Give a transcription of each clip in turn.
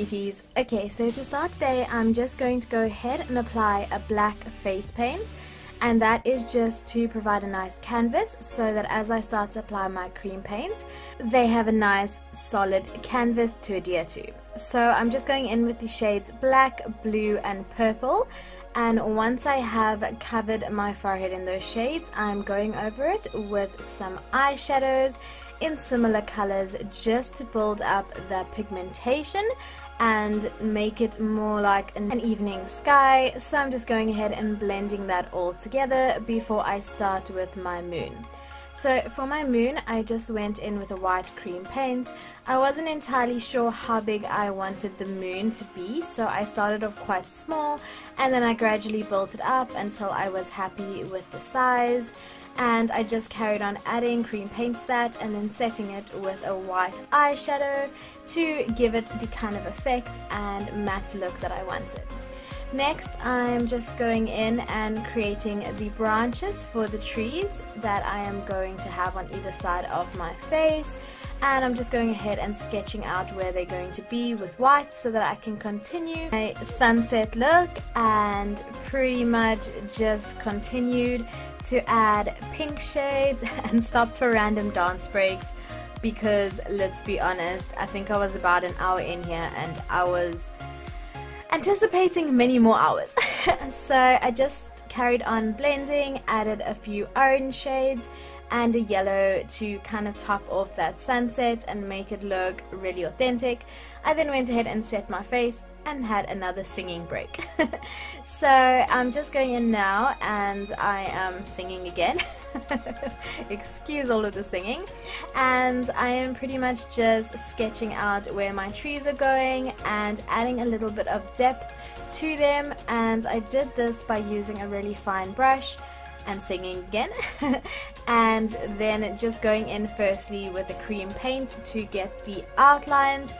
cuties. Okay, so to start today, I'm just going to go ahead and apply a black face paint, and that is just to provide a nice canvas so that as I start to apply my cream paint, they have a nice solid canvas to adhere to. So I'm just going in with the shades black, blue and purple, and once I have covered my forehead in those shades, I'm going over it with some eyeshadows in similar colors just to build up the pigmentation and make it more like an evening sky. So I'm just going ahead and blending that all together before I start with my moon. So for my moon, I just went in with a white cream paint. I wasn't entirely sure how big I wanted the moon to be, so I started off quite small and then I gradually built it up until I was happy with the size. And I just carried on adding cream paint to that and then setting it with a white eyeshadow to give it the kind of effect and matte look that I wanted. Next, I'm just going in and creating the branches for the trees that I am going to have on either side of my face, and I'm just going ahead and sketching out where they're going to be with white so that I can continue my sunset look, and pretty much just continued to add pink shades and stop for random dance breaks because let's be honest, I think I was about an hour in here and I was anticipating many more hours. So I just carried on blending, added a few orange shades and a yellow to kind of top off that sunset and make it look really authentic. I then went ahead and set my face and had another singing break. So I'm just going in now and I am singing again. Excuse all of the singing. And I am pretty much just sketching out where my trees are going and adding a little bit of depth to them, and I did this by using a really fine brush and singing again. And then just going in firstly with the cream paint to get the outlines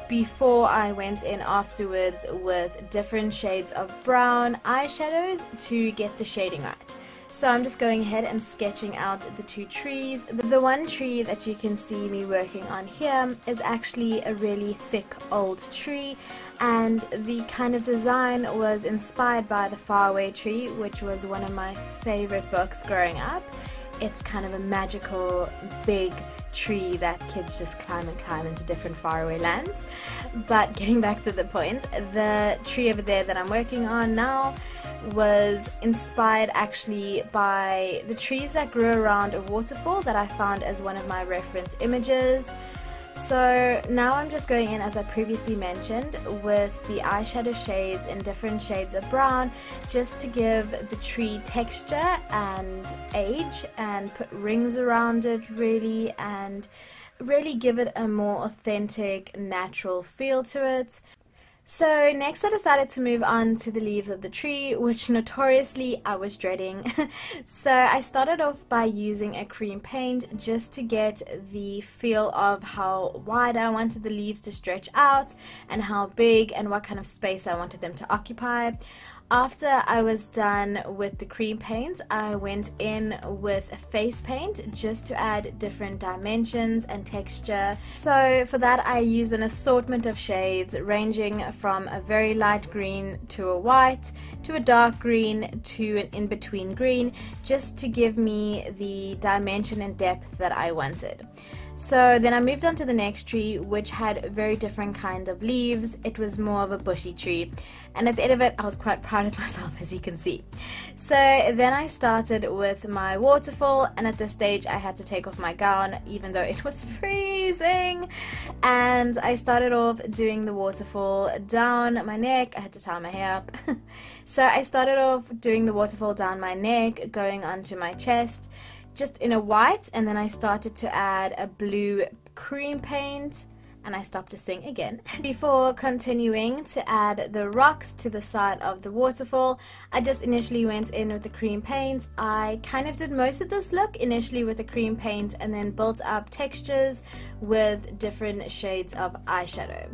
before I went in afterwards with different shades of brown eyeshadows to get the shading right. So I'm just going ahead and sketching out the two trees. The one tree that you can see me working on here is actually a really thick old tree, and the kind of design was inspired by the Faraway Tree, which was one of my favorite books growing up. It's kind of a magical big tree that kids just climb and climb into different faraway lands. But getting back to the point, the tree over there that I'm working on now was inspired actually by the trees that grew around a waterfall that I found as one of my reference images. So now I'm just going in, as I previously mentioned, with the eyeshadow shades in different shades of brown just to give the tree texture and age and put rings around it really, and really give it a more authentic, natural feel to it. So next I decided to move on to the leaves of the tree, which notoriously I was dreading. So I started off by using a cream paint just to get the feel of how wide I wanted the leaves to stretch out and how big and what kind of space I wanted them to occupy. After I was done with the cream paint, I went in with a face paint just to add different dimensions and texture. So for that I used an assortment of shades ranging from a very light green to a white to a dark green to an in-between green, just to give me the dimension and depth that I wanted. So then I moved on to the next tree, which had a very different kind of leaves. It was more of a bushy tree, and at the end of it I was quite proud of myself, as you can see. So then I started with my waterfall, and at this stage I had to take off my gown even though it was freezing, and I started off doing the waterfall down my neck. I had to tie my hair up. So I started off doing the waterfall down my neck, going onto my chest, just in a white, and then I started to add a blue cream paint, and I stopped to sing again. Before continuing to add the rocks to the side of the waterfall, I just initially went in with the cream paint. I kind of did most of this look initially with the cream paint and then built up textures with different shades of eyeshadow.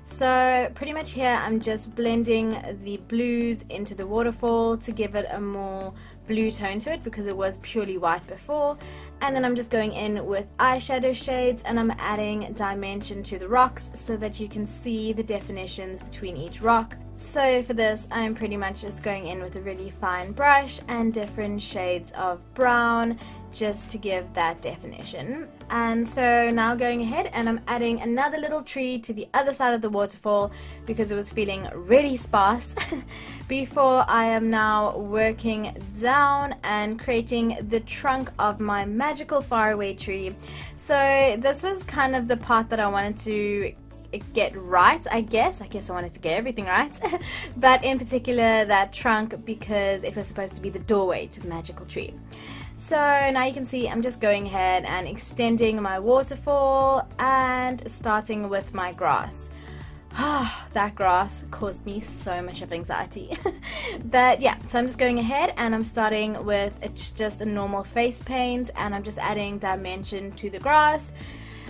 So pretty much here I'm just blending the blues into the waterfall to give it a more blue tone to it because it was purely white before. And then I'm just going in with eyeshadow shades and I'm adding dimension to the rocks so that you can see the definitions between each rock. So for this I'm pretty much just going in with a really fine brush and different shades of brown just to give that definition. And so now going ahead and I'm adding another little tree to the other side of the waterfall because it was feeling really sparse before I am now working down and creating the trunk of my magical faraway tree. So this was kind of the part that I wanted to get right, I guess I wanted to get everything right but in particular that trunk because it was supposed to be the doorway to the magical tree. So now you can see I'm just going ahead and extending my waterfall and starting with my grass. That grass caused me so much of anxiety but yeah, so I'm just going ahead and I'm starting with it's just a normal face paint and I'm just adding dimension to the grass.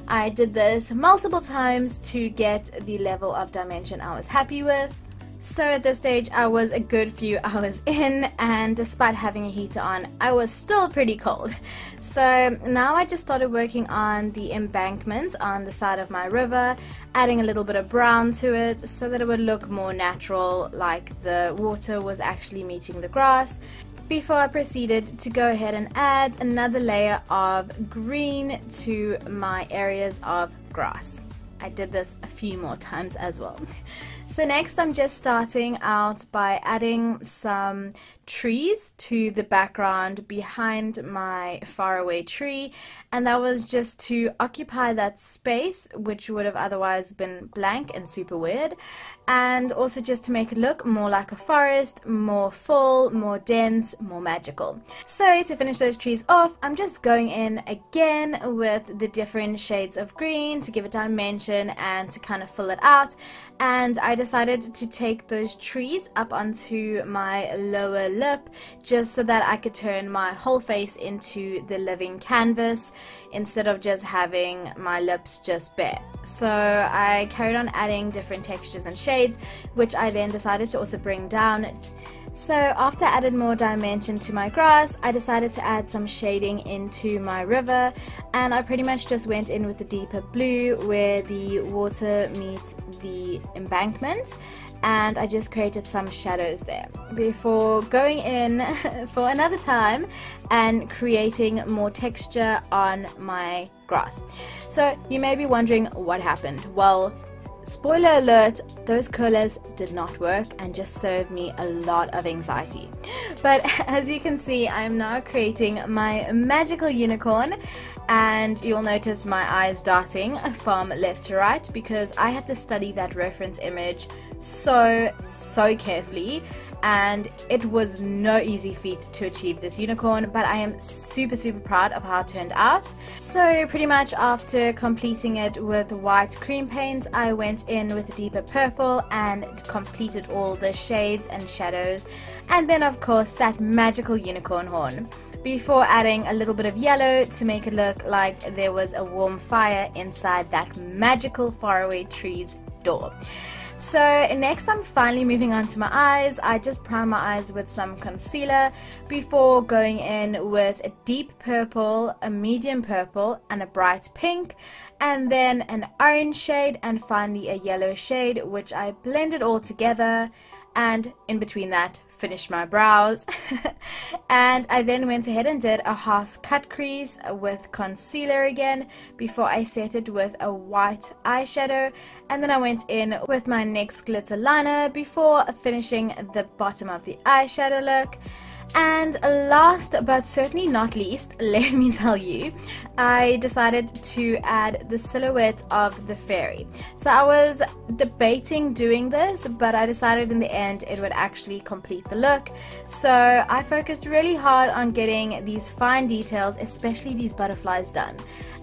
I did this multiple times to get the level of dimension I was happy with. So at this stage I was a good few hours in and despite having a heater on I was still pretty cold. So now I just started working on the embankment on the side of my river, adding a little bit of brown to it so that it would look more natural, like the water was actually meeting the grass, before I proceeded to go ahead and add another layer of green to my areas of grass. I did this a few more times as well. So next I'm just starting out by adding some trees to the background behind my faraway tree, and that was just to occupy that space which would have otherwise been blank and super weird, and also just to make it look more like a forest, more full, more dense, more magical. So to finish those trees off I'm just going in again with the different shades of green to give it dimension and to kind of fill it out, and I decided to take those trees up onto my lower lip just so that I could turn my whole face into the living canvas instead of just having my lips just bare. So I carried on adding different textures and shades, which I then decided to also bring down. So after I added more dimension to my grass, I decided to add some shading into my river, and I pretty much just went in with the deeper blue where the water meets the embankment, and I just created some shadows there before going in for another time and creating more texture on my grass. So you may be wondering what happened. Well, spoiler alert, those colors did not work and just served me a lot of anxiety. But as you can see, I'm now creating my magical unicorn, and you'll notice my eyes darting from left to right because I had to study that reference image so carefully, and it was no easy feat to achieve this unicorn, but I am super proud of how it turned out. So pretty much after completing it with white cream paint, I went in with a deeper purple and completed all the shades and shadows, and then of course that magical unicorn horn, before adding a little bit of yellow to make it look like there was a warm fire inside that magical faraway tree's door. So next I'm finally moving on to my eyes. I just prime my eyes with some concealer before going in with a deep purple, a medium purple, and a bright pink, and then an orange shade, and finally a yellow shade, which I blended all together, and in between that finished my brows. And I then went ahead and did a half cut crease with concealer again before I set it with a white eyeshadow, and then I went in with my NYX glitter liner before finishing the bottom of the eyeshadow look. And last but certainly not least, let me tell you, I decided to add the silhouette of the fairy. So I was debating doing this, but I decided in the end it would actually complete the look. So I focused really hard on getting these fine details, especially these butterflies, done.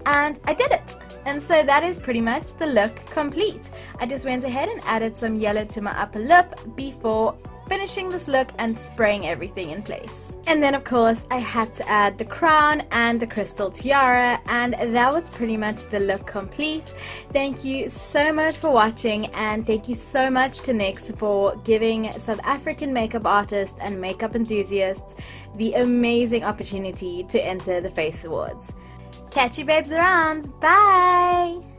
And I did it! And so that is pretty much the look complete. I just went ahead and added some yellow to my upper lip before finishing this look and spraying everything in place. And then of course I had to add the crown and the crystal tiara, and that was pretty much the look complete. Thank you so much for watching, and thank you so much to NYX for giving South African makeup artists and makeup enthusiasts the amazing opportunity to enter the Face Awards. Catch you babes around. Bye!